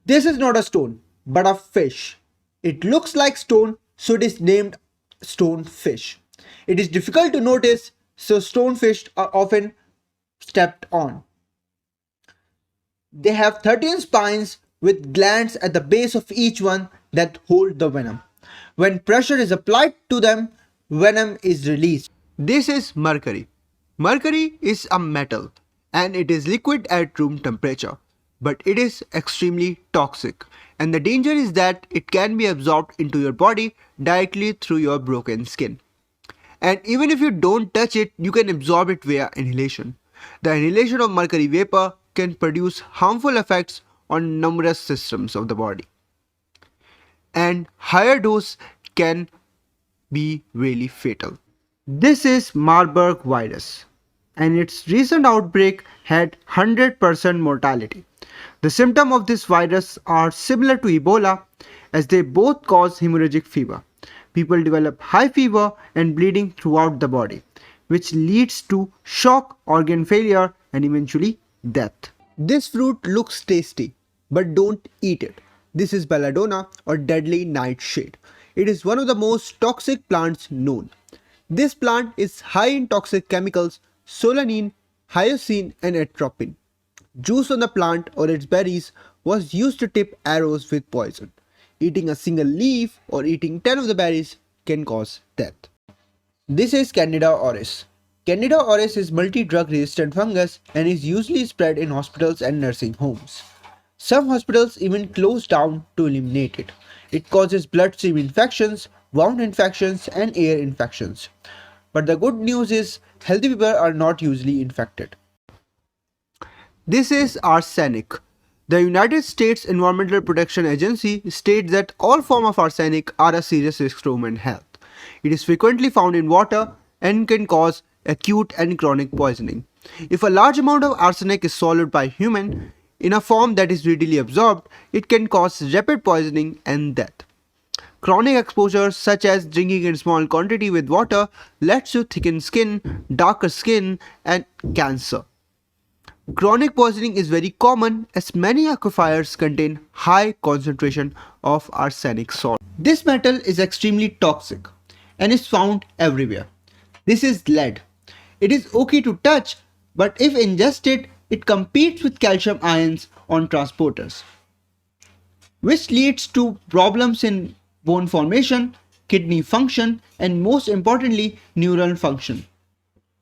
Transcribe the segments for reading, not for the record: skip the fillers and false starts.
This is not a stone, but a fish. It looks like stone, so it is named stonefish. It is difficult to notice, so stonefish are often stepped on. They have 13 spines with glands at the base of each one that hold the venom. When pressure is applied to them, venom is released. This is mercury. Mercury is a metal and it is liquid at room temperature, but it is extremely toxic. And the danger is that it can be absorbed into your body directly through your broken skin. And even if you don't touch it, you can absorb it via inhalation. The inhalation of mercury vapor can produce harmful effects on numerous systems of the body. And higher dose can be really fatal. This is Marburg virus, and its recent outbreak had 100% mortality. The symptoms of this virus are similar to Ebola as they both cause hemorrhagic fever. People develop high fever and bleeding throughout the body, which leads to shock, organ failure, and eventually death. This fruit looks tasty, but don't eat it. This is Belladona or deadly nightshade. It is one of the most toxic plants known. This plant is high in toxic chemicals solanine, hyoscine, and atropine. Juice on the plant or its berries was used to tip arrows with poison. Eating a single leaf or eating 10 of the berries can cause death. This is Candida auris. Candida auris is multi-drug resistant fungus and is usually spread in hospitals and nursing homes. Some hospitals even close down to eliminate it. It causes bloodstream infections, wound infections, and ear infections. But the good news is healthy people are not usually infected. This is arsenic. The United States Environmental Protection Agency states that all forms of arsenic are a serious risk to human health. It is frequently found in water and can cause acute and chronic poisoning. If a large amount of arsenic is swallowed by a human in a form that is readily absorbed, it can cause rapid poisoning and death. Chronic exposure, such as drinking in small quantity with water, leads to thickened skin, darker skin, and cancer. Chronic poisoning is very common as many aquifers contain high concentration of arsenic salt. This metal is extremely toxic and is found everywhere. This is lead. It is okay to touch, but if ingested, it competes with calcium ions on transporters, which leads to problems in bone formation, kidney function, and most importantly, neural function.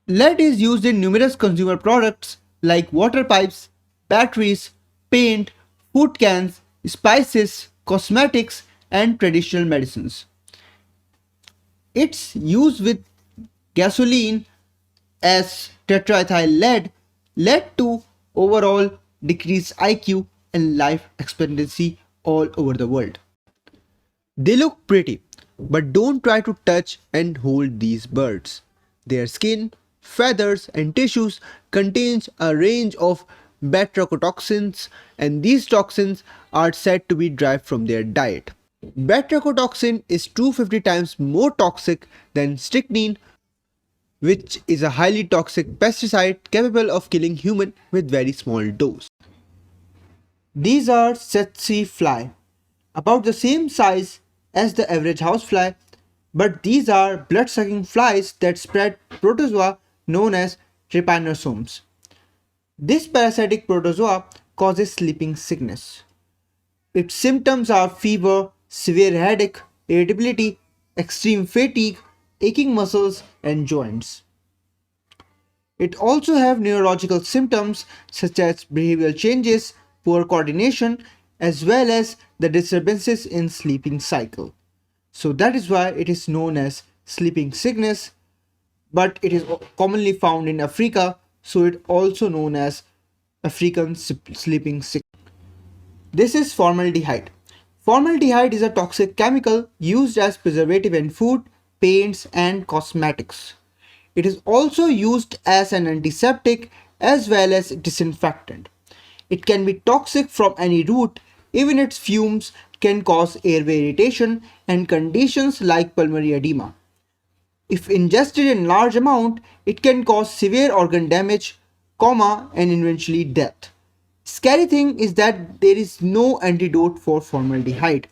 Lead is used in numerous consumer products like water pipes, batteries, paint, food cans, spices, cosmetics, and traditional medicines. Its use with gasoline as tetraethyl lead led to overall decreased IQ and life expectancy all over the world. They look pretty, but don't try to touch and hold these birds. Their skin, feathers, and tissues contains a range of beta-toxins, and these toxins are said to be derived from their diet. Beta-toxin is 250 times more toxic than strychnine, which is a highly toxic pesticide capable of killing humans with very small dose. These are Tsetse Fly, about the same size as the average housefly, but these are blood-sucking flies that spread protozoa known as trypanosomes. This parasitic protozoa causes sleeping sickness. Its symptoms are fever, severe headache, irritability, extreme fatigue, aching muscles, and joints. It also have neurological symptoms such as behavioral changes, poor coordination, as well as the disturbances in sleeping cycle. So that is why it is known as sleeping sickness, but it is commonly found in Africa, so it also known as African sleeping sickness. This is formaldehyde. Formaldehyde is a toxic chemical used as preservative in food, paints, and cosmetics. It is also used as an antiseptic as well as disinfectant. It can be toxic from any root, even its fumes can cause airway irritation and conditions like pulmonary edema. If ingested in large amount, it can cause severe organ damage, coma, and eventually death. Scary thing is that there is no antidote for formaldehyde.